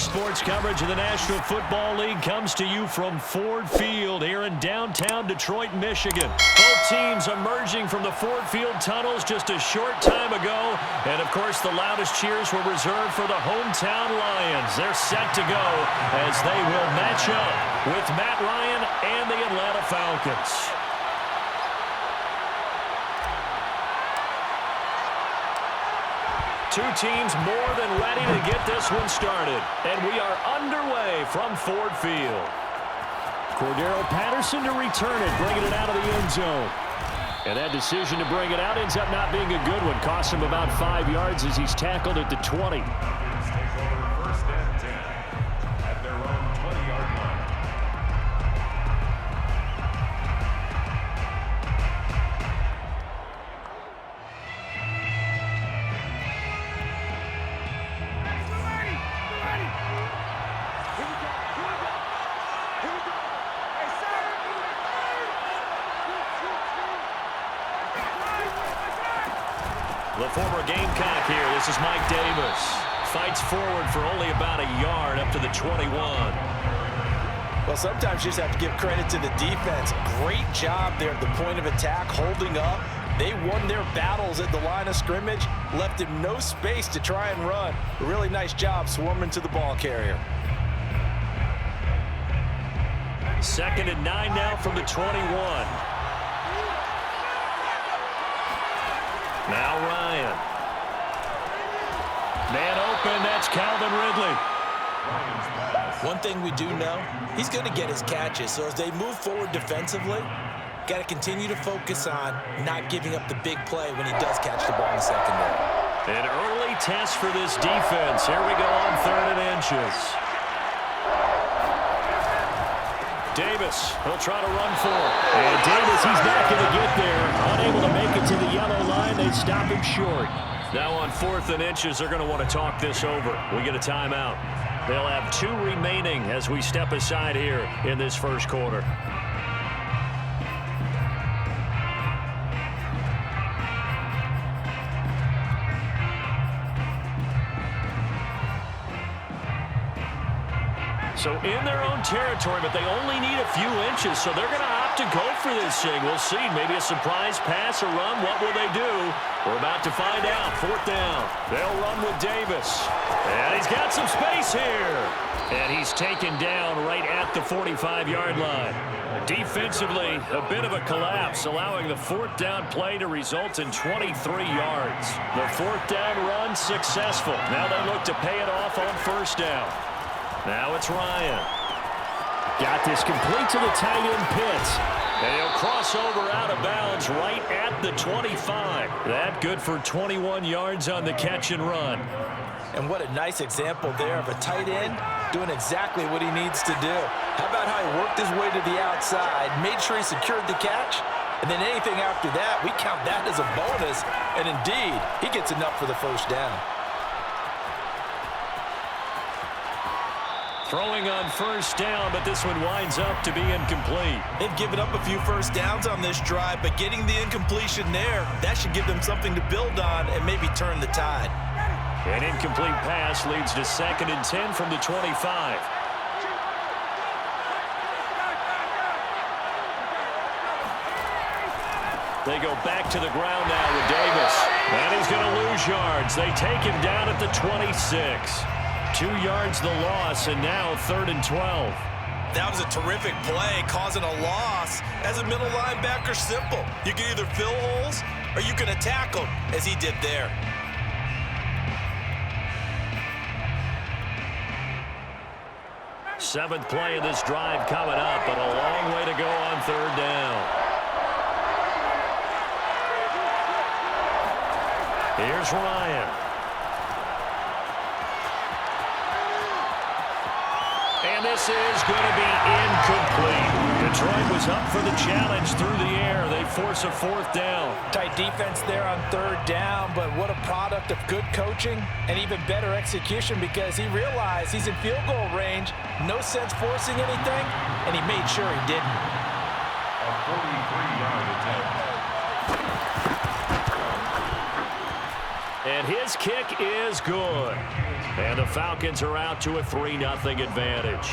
Sports coverage of the National Football League comes to you from Ford Field here in downtown Detroit, Michigan. Both teams emerging from the Ford Field tunnels just a short time ago. And, of course, the loudest cheers were reserved for the hometown Lions. They're set to go as they will match up with Matt Ryan and the Atlanta Falcons. Two teams more than ready to get this one started. And we are underway from Ford Field. Cordero Patterson to return it, bringing it out of the end zone. And that decision to bring it out ends up not being a good one. Costs him about 5 yards as he's tackled at the 20. The former Gamecock here. This is Mike Davis. Fights forward for only about a yard up to the 21. Well, sometimes you just have to give credit to the defense. Great job there at the point of attack, holding up. They won their battles at the line of scrimmage, left him no space to try and run. A really nice job swarming to the ball carrier. 2nd and 9 now from the 21. Now Ryan. Man open, that's Calvin Ridley. One thing we do know, he's going to get his catches. So as they move forward defensively, got to continue to focus on not giving up the big play when he does catch the ball in the secondary. An early test for this defense. Here we go on 3rd and inches. Davis, he'll try to run for it. And Davis, he's not going to get there. Unable to make it to the yellow line. They stop him short. Now on 4th and inches, they're going to want to talk this over. We get a timeout. They'll have 2 remaining as we step aside here in this first quarter. So in their own territory, but they only need a few inches, so they're going to opt to go for this thing. We'll see. Maybe a surprise pass or run. What will they do? We're about to find out. 4th down. They'll run with Davis. And he's got some space here. And he's taken down right at the 45-yard line. Defensively, a bit of a collapse, allowing the 4th down play to result in 23 yards. The 4th down run successful. Now they look to pay it off on 1st down. Now it's Ryan. Got this complete to the tight end Pitts. And he'll cross over out of bounds right at the 25. That good for 21 yards on the catch and run. And what a nice example there of a tight end doing exactly what he needs to do. How about how he worked his way to the outside, made sure he secured the catch, and then anything after that, we count that as a bonus. And indeed, he gets enough for the 1st down. Throwing on 1st down, but this one winds up to be incomplete. They've given up a few 1st downs on this drive, but getting the incompletion there, that should give them something to build on and maybe turn the tide. An incomplete pass leads to 2nd and 10 from the 25. They go back to the ground now with Davis. And he's going to lose yards. They take him down at the 26. 2 yards the loss, and now 3rd and 12. That was a terrific play, causing a loss. As a middle linebacker, simple. You can either fill holes or you can attack them, as he did there. Seventh play of this drive coming up, but a long way to go on 3rd down. Here's Ryan. And this is going to be incomplete. Detroit was up for the challenge through the air. They force a 4th down. Tight defense there on 3rd down, but what a product of good coaching and even better execution, because he realized he's in field goal range. No sense forcing anything, and he made sure he didn't. A 43-yard attempt. And his kick is good. And the Falcons are out to a 3-0 advantage.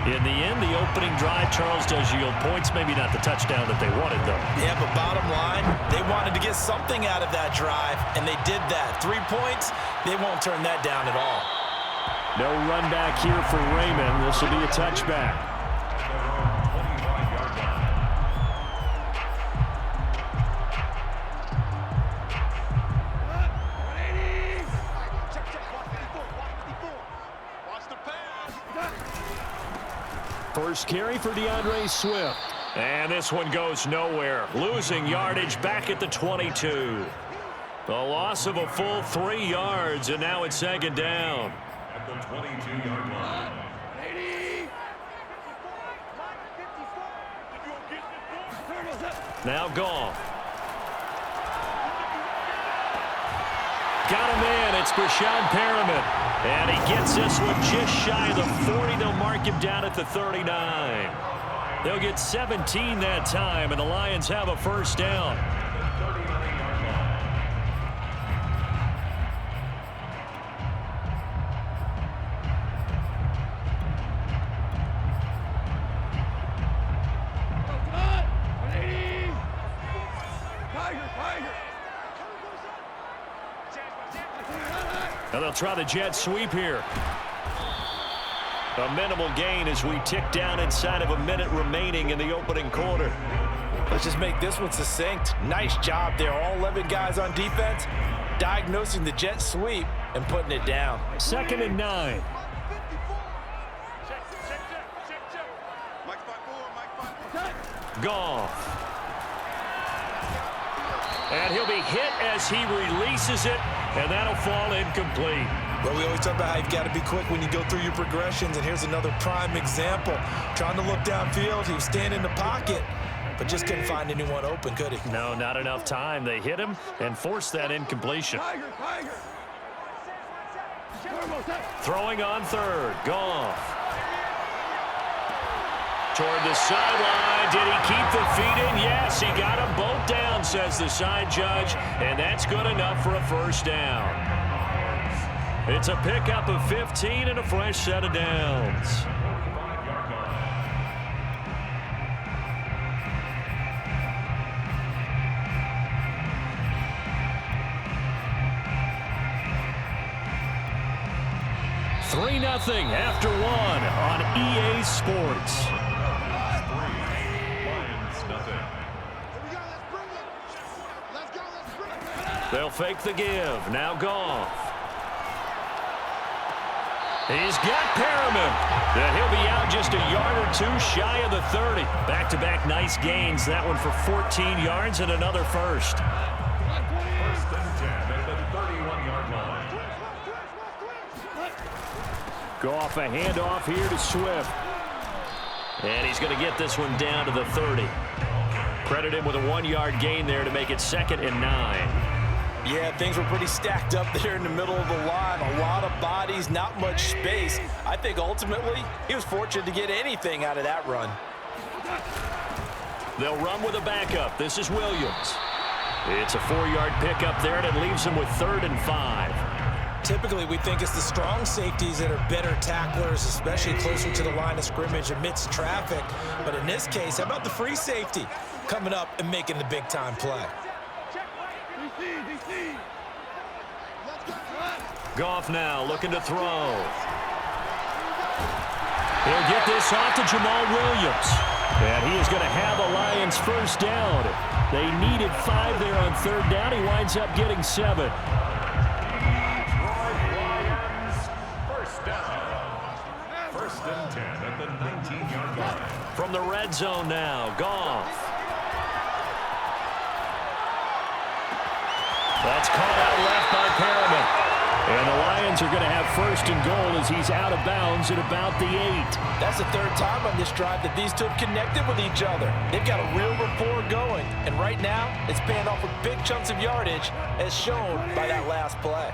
In the end, the opening drive, Charles, does yield points. Maybe not the touchdown that they wanted, though. Yeah, but bottom line, they wanted to get something out of that drive, and they did that. 3 points, they won't turn that down at all. No run back here for Raymond. This will be a touchback. First carry for DeAndre Swift. And this one goes nowhere. Losing yardage back at the 22. The loss of a full 3 yards, and now it's second down. At the 22-yard line. Now Goff. Got a man. It's Brashad Perriman. And he gets this one just shy of the 40. They'll mark him down at the 39. They'll get 17 that time, and the Lions have a first down. Now they'll try the jet sweep here. A minimal gain as we tick down inside of a minute remaining in the opening quarter. Let's just make this one succinct. Nice job there. All 11 guys on defense diagnosing the jet sweep and putting it down. 2nd and 9. Goff. And he'll be hit as he releases it, and that'll fall incomplete. Well, we always talk about how you've got to be quick when you go through your progressions, and here's another prime example. Trying to look downfield, he was standing in the pocket, but just couldn't find anyone open, could he? No, not enough time. They hit him and forced that incompletion. Throwing on 3rd, Goff. Toward the sideline. Did he keep the feet in? Yes, he got them both down, says the side judge, and that's good enough for a first down. It's a pickup of 15 and a fresh set of downs. Three 0 after 1 on EA Sports. They'll fake the give. Now Goff. He's got Perriman. And he'll be out just a yard or 2 shy of the 30. Back-to-back nice gains. That one for 14 yards and another first. First and 10 at the 31-yard line. Goff a handoff here to Swift. And he's going to get this one down to the 30. Credit him with a 1-yard gain there to make it 2nd and 9. Yeah, things were pretty stacked up there in the middle of the line. A lot of bodies, not much space. I think ultimately he was fortunate to get anything out of that run. They'll run with a backup. This is Williams. It's a 4-yard pickup there, and it leaves him with 3rd and 5. Typically, we think it's the strong safeties that are better tacklers, especially closer to the line of scrimmage amidst traffic. But in this case, how about the free safety coming up and making the big-time play? Goff now looking to throw. He'll get this off to Jamal Williams. And he is going to have a Lions first down. They needed 5 there on 3rd down. He winds up getting 7. Lions, first down. First and 10 at the 19-yard line. From the red zone now, Goff. That's caught out left by Perriman. And the Lions are going to have 1st and goal as he's out of bounds at about the 8. That's the 3rd time on this drive that these two have connected with each other. They've got a real rapport going. And right now, it's paying off with big chunks of yardage as shown by that last play.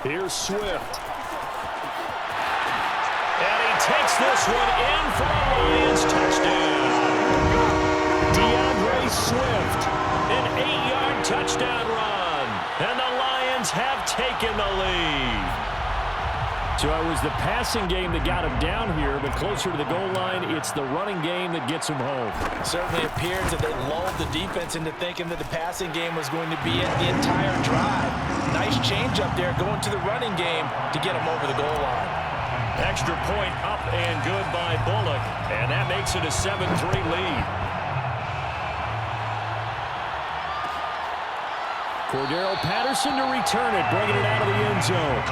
Here's Swift. And he takes this one in for a Lions touchdown. DeAndre Swift, an 8-yard touchdown run. Falcons have taken the lead. So it was the passing game that got him down here, but closer to the goal line, it's the running game that gets him home. It certainly appears that they lulled the defense into thinking that the passing game was going to be it the entire drive. Nice change up there going to the running game to get him over the goal line. Extra point up and good by Bullock, and that makes it a 7-3 lead. Cordero Patterson to return it, bringing it out of the end zone.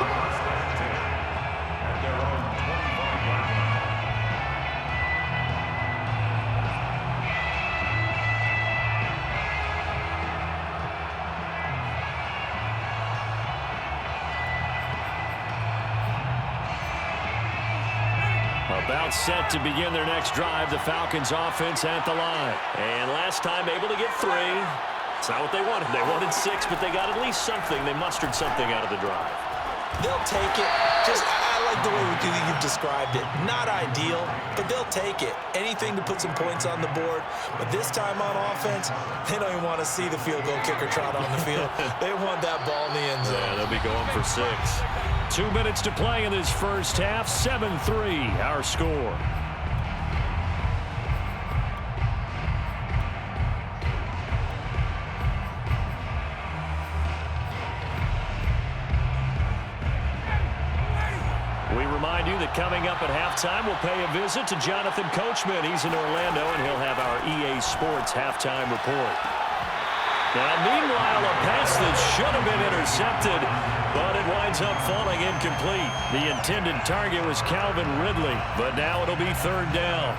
About set to begin their next drive, the Falcons offense at the line. And last time able to get 3. It's not what they wanted. They wanted 6, but they got at least something. They mustered something out of the drive. They'll take it. I like the way you've described it. Not ideal, but they'll take it. Anything to put some points on the board. But this time on offense, they don't even want to see the field goal kicker trot on the field. They want that ball in the end zone. Yeah, they'll be going for 6. 2 minutes to play in this first half. 7-3, our score. We remind you that coming up at halftime, we'll pay a visit to Jonathan Coachman. He's in Orlando, and he'll have our EA Sports halftime report. Now, meanwhile, a pass that should have been intercepted, but it winds up falling incomplete. The intended target was Calvin Ridley, but now it'll be 3rd down.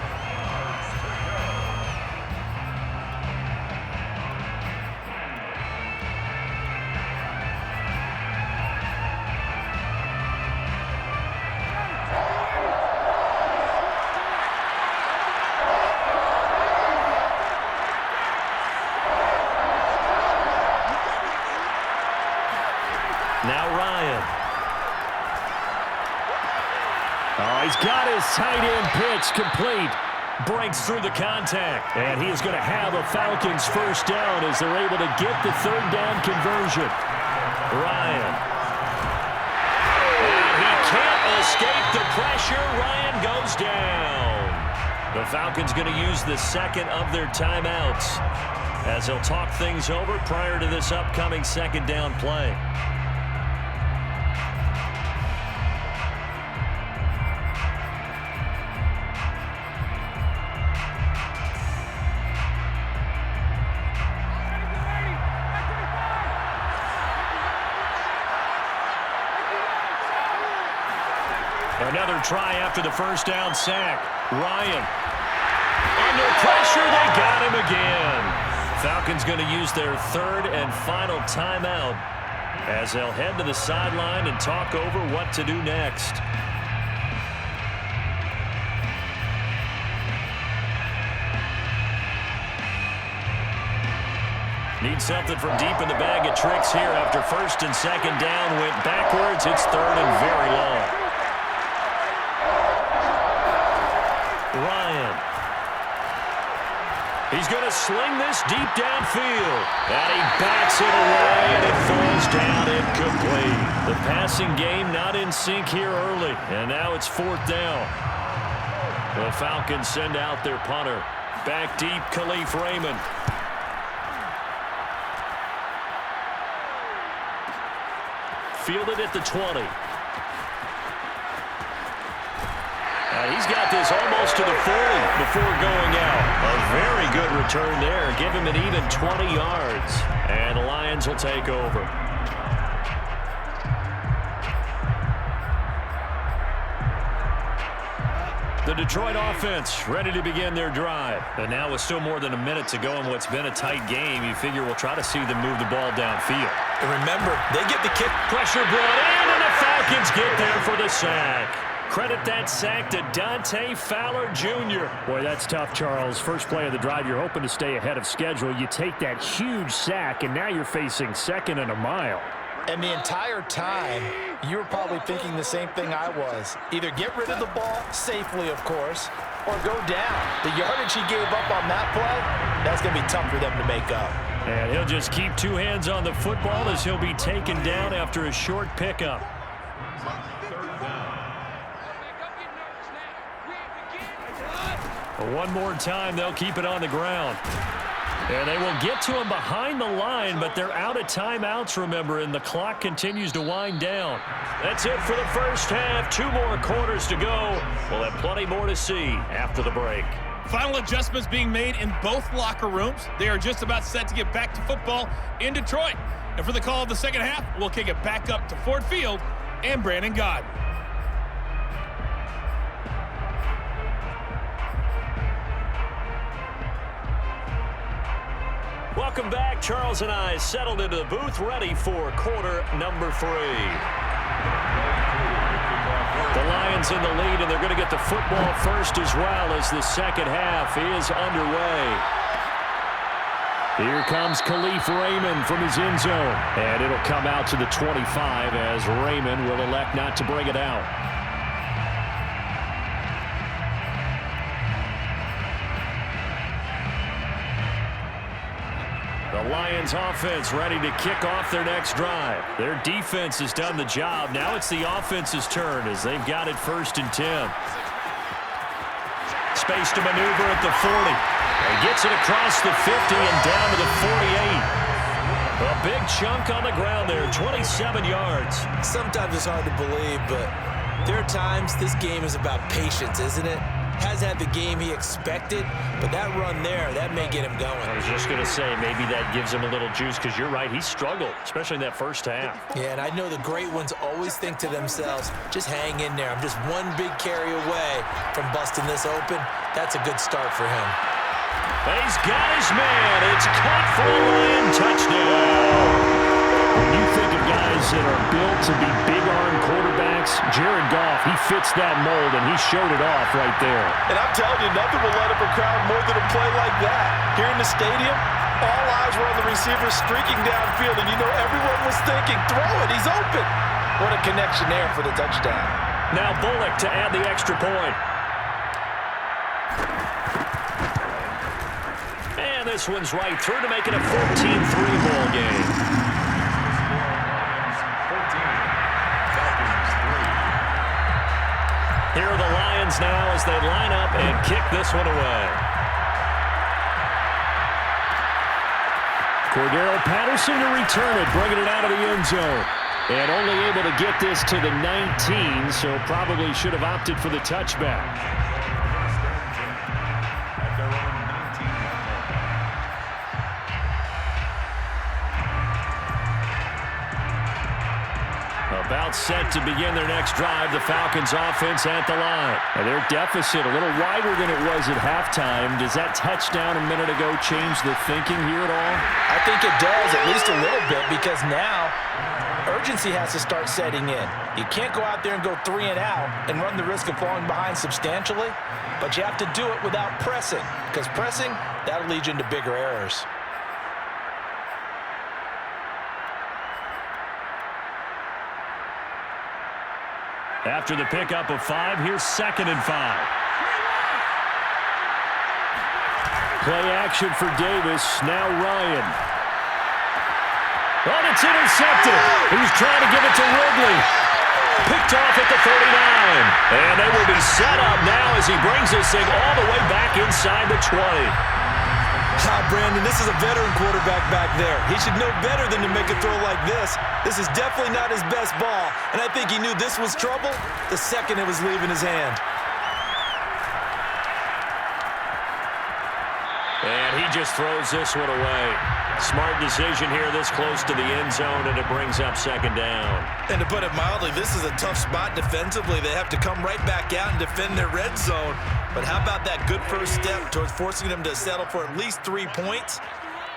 Now Ryan. Oh, he's got his tight end pitch complete. Breaks through the contact. And he is going to have a Falcons first down as they're able to get the 3rd down conversion. Ryan. And he can't escape the pressure. Ryan goes down. The Falcons going to use the 2nd of their timeouts as they'll talk things over prior to this upcoming 2nd down play. Another try after the first down sack. Ryan. Under pressure, they got him again. Falcons going to use their 3rd and final timeout as they'll head to the sideline and talk over what to do next. Need something from deep in the bag of tricks here after 1st and 2nd down. Went backwards. It's 3rd and very long. Ryan. He's going to sling this deep downfield. And he bats it away, and it falls down incomplete. The passing game not in sync here early. And now it's 4th down. The Falcons send out their punter. Back deep, Khalif Raymond. Fielded at the 20. He's got this almost to the 40 before going out. A very good return there. Give him an even 20 yards. And the Lions will take over. The Detroit offense ready to begin their drive. And now with still more than a minute to go in what's been a tight game, you figure we'll try to see them move the ball downfield. And remember, they get the kick. Pressure brought in, and the Falcons get there for the sack. Credit that sack to Dante Fowler Jr. Boy, that's tough, Charles. First play of the drive, you're hoping to stay ahead of schedule. You take that huge sack, and now you're facing 2nd and a mile. And the entire time, you were probably thinking the same thing I was. Either get rid of the ball, safely, of course, or go down. The yardage he gave up on that play, that's going to be tough for them to make up. And he'll just keep two hands on the football as he'll be taken down after a short pickup. One more time, they'll keep it on the ground. And they will get to him behind the line, but they're out of timeouts, remember, and the clock continues to wind down. That's it for the first half. 2 more quarters to go. We'll have plenty more to see after the break. Final adjustments being made in both locker rooms. They are just about set to get back to football in Detroit. And for the call of the second half, we'll kick it back up to Ford Field and Brandon Gaudin. Welcome back. Charles and I settled into the booth, ready for quarter number 3. The Lions in the lead, and they're going to get the football first as well as the second half is underway. Here comes Khalif Raymond from his end zone. And it'll come out to the 25 as Raymond will elect not to bring it out. The Lions offense ready to kick off their next drive. Their defense has done the job. Now it's the offense's turn as they've got it 1st and 10. Space to maneuver at the 40. And gets it across the 50 and down to the 48. A big chunk on the ground there, 27 yards. Sometimes it's hard to believe, but there are times this game is about patience, isn't it? Hasn't had the game he expected, but that run there, that may get him going. I was just going to say, maybe that gives him a little juice, because you're right, he struggled, especially in that first half. Yeah, and I know the great ones always think to themselves, just hang in there. I'm just one big carry away from busting this open. That's a good start for him. He's got his man. It's caught for a Lion touchdown. When you think of guys that are built to be big-arm quarterbacks, Jared Goff, he fits that mold, and he showed it off right there. And I'm telling you, nothing will let up a crowd more than a play like that. Here in the stadium, all eyes were on the receiver streaking downfield, and you know everyone was thinking, throw it, he's open. What a connection there for the touchdown. Now Bullock to add the extra point. And this one's right through to make it a 14-3 ball game. Here are the Lions now as they line up and kick this one away. Cordero Patterson to return it, bringing it out of the end zone. And only able to get this to the 19, so probably should have opted for the touchback. About set to begin their next drive, the Falcons offense at the line. And their deficit a little wider than it was at halftime. Does that touchdown a minute ago change the thinking here at all? I think it does, at least a little bit, because now urgency has to start setting in. You can't go out there and go 3 and out and run the risk of falling behind substantially, but you have to do it without pressing, because pressing, that'll lead you into bigger errors. After the pickup of 5, here's 2nd and 5. Play action for Davis. Now Ryan. Oh, it's intercepted. He was trying to give it to Ridley. Picked off at the 39. And they will be set up now as he brings this thing all the way back inside the 20. Brandon, this is a veteran quarterback back there. He should know better than to make a throw like this. This is definitely not his best ball, and I think he knew this was trouble the second it was leaving his hand. And he just throws this one away. Smart decision here this close to the end zone, and it brings up 2nd down. And to put it mildly, this is a tough spot defensively. They have to come right back out and defend their red zone. But how about that good first step towards forcing them to settle for at least 3 points?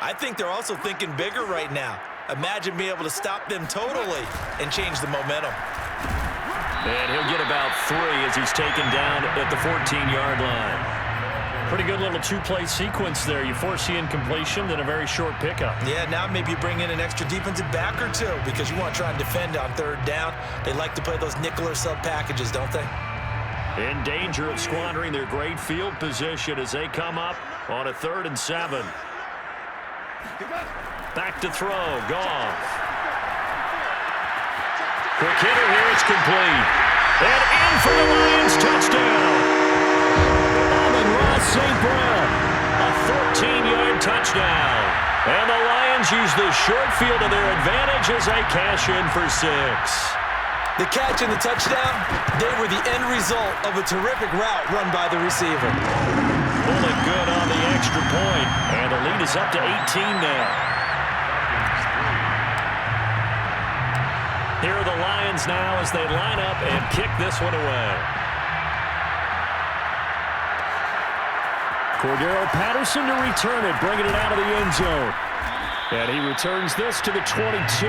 I think they're also thinking bigger right now. Imagine being able to stop them totally and change the momentum. And he'll get about 3 as he's taken down at the 14-yard line. Pretty good little 2-play sequence there. You force the incompletion, then a very short pickup. Yeah, now maybe you bring in an extra defensive back or 2 because you want to try and defend on 3rd down. They like to play those nickel or sub packages, don't they? In danger of squandering their great field position as they come up on a 3rd and 7. Back to throw. Goff. Quick hitter here. It's complete. And in for the Lions touchdown. Amon-Ra St. Brown. A 14-yard touchdown. And the Lions use the short field to their advantage as they cash in for 6. The catch and the touchdown, they were the end result of a terrific route run by the receiver. Pulling good on the extra point. And the lead is up to 18 now. Here are the Lions now as they line up and kick this one away. Cordero Patterson to return it, bringing it out of the end zone. And he returns this to the 22.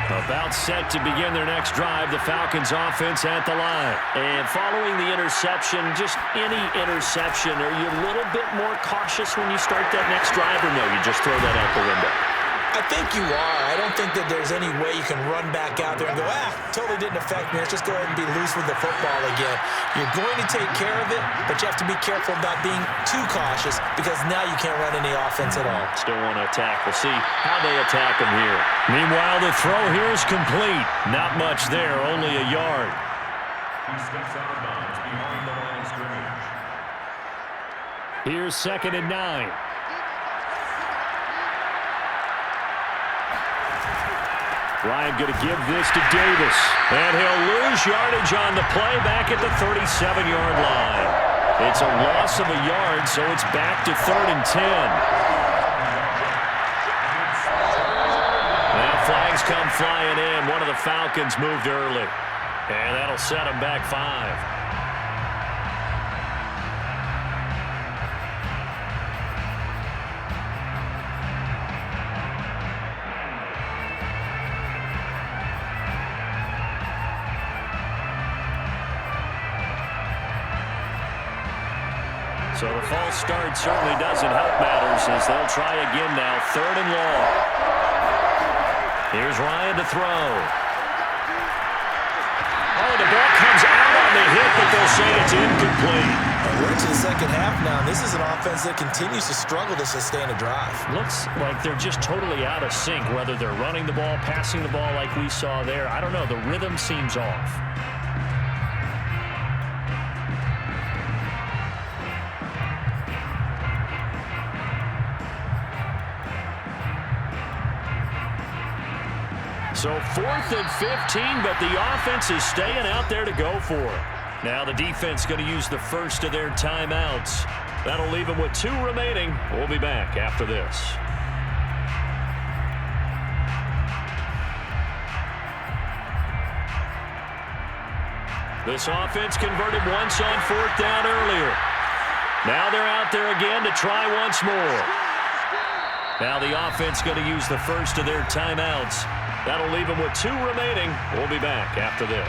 About set to begin their next drive, the Falcons offense at the line. And following the interception, just any interception, are you a little bit more cautious when you start that next drive, or no, you just throw that out the window? I think you are. I don't think that there's any way you can run back out there and go, totally didn't affect me. Let's just go ahead and be loose with the football again. You're going to take care of it, but you have to be careful about being too cautious because now you can't run any offense at all. Still want to attack. We'll see how they attack them here. Meanwhile, the throw here is complete. Not much there, only a yard. He steps out of bounds behind the line of scrimmage. Here's 2nd and 9. Ryan going to give this to Davis. And he'll lose yardage on the play back at the 37-yard line. It's a loss of a yard, so it's back to 3rd and 10. Now flags come flying in. One of the Falcons moved early. And that'll set them back 5. So the false start certainly doesn't help matters as they'll try again now. 3rd and long. Here's Ryan to throw. Oh, the ball comes out on the hit, but they'll say it's incomplete. And we're into the second half now. This is an offense that continues to struggle to sustain a drive. Looks like they're just totally out of sync, whether they're running the ball, passing the ball like we saw there. I don't know. The rhythm seems off. So 4th and 15, but the offense is staying out there to go for it. Now the defense going to use the first of their timeouts. That'll leave them with 2 remaining. We'll be back after this. This offense converted once on 4th down earlier. Now they're out there again to try once more. Now the offense going to use the first of their timeouts. That'll leave them with 2 remaining. We'll be back after this.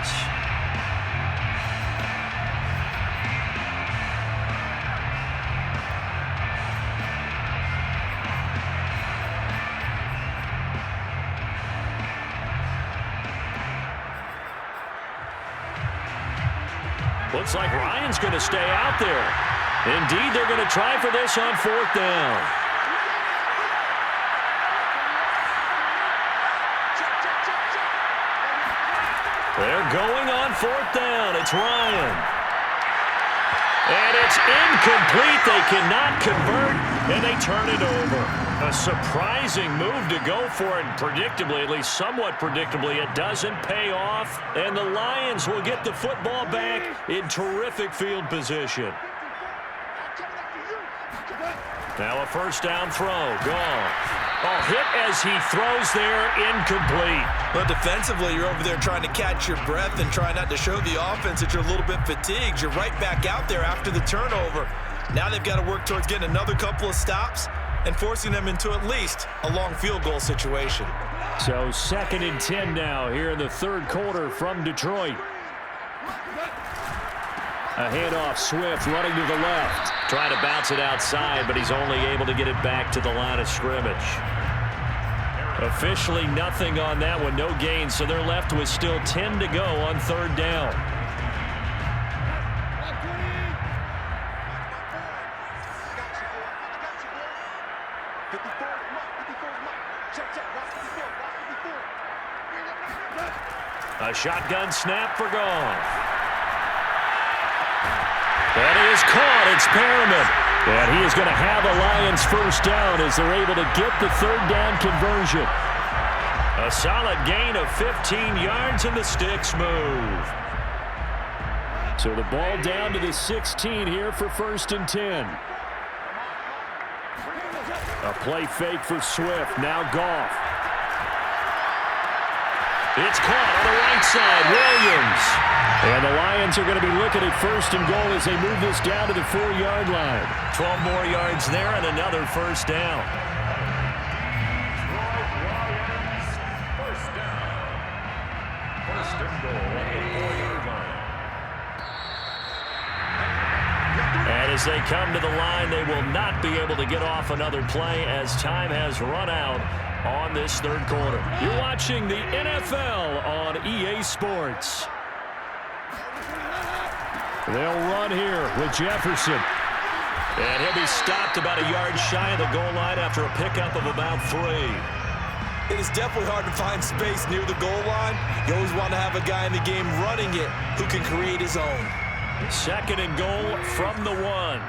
Looks like Ryan's going to stay out there. Indeed, they're going to try for this on 4th down. They're going on 4th down. It's Ryan. And it's incomplete. They cannot convert, and they turn it over. A surprising move to go for it. Predictably, at least somewhat predictably, it doesn't pay off. And the Lions will get the football back in terrific field position. Now a 1st down throw. Gone. Oh, hit as he throws there, incomplete. But defensively, you're over there trying to catch your breath and try not to show the offense that you're a little bit fatigued. You're right back out there after the turnover. Now they've got to work towards getting another couple of stops and forcing them into at least a long field goal situation. So 2nd and 10 now here in the 3rd quarter from Detroit. A handoff, Swift running to the left. Trying to bounce it outside, but he's only able to get it back to the line of scrimmage. Officially nothing on that one, no gain, so they're left with still 10 to go on third down. A shotgun snap for Goff. And he is caught. It's Perriman. And he is going to have a Lions first down as they're able to get the third down conversion. A solid gain of 15 yards and the sticks move. So the ball down to the 16 here for 1st and 10. A play fake for Swift. Now Goff. It's caught on the right side. Williams. And the Lions are going to be looking at 1st and goal as they move this down to the 4-yard line. 12 more yards there and another first down. First down. 1st and goal on the 4-yard line. And as they come to the line, they will not be able to get off another play as time has run out on this third quarter. You're watching the NFL on EA Sports. They'll run here with Jefferson. And he'll be stopped about a yard shy of the goal line after a pickup of about 3. It is definitely hard to find space near the goal line. You always want to have a guy in the game running it who can create his own. 2nd and goal from the 1.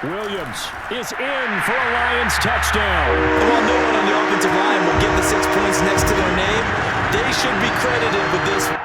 Williams is in for a Lions touchdown. And while no one on the offensive line will get the 6 points next to their name, they should be credited with this.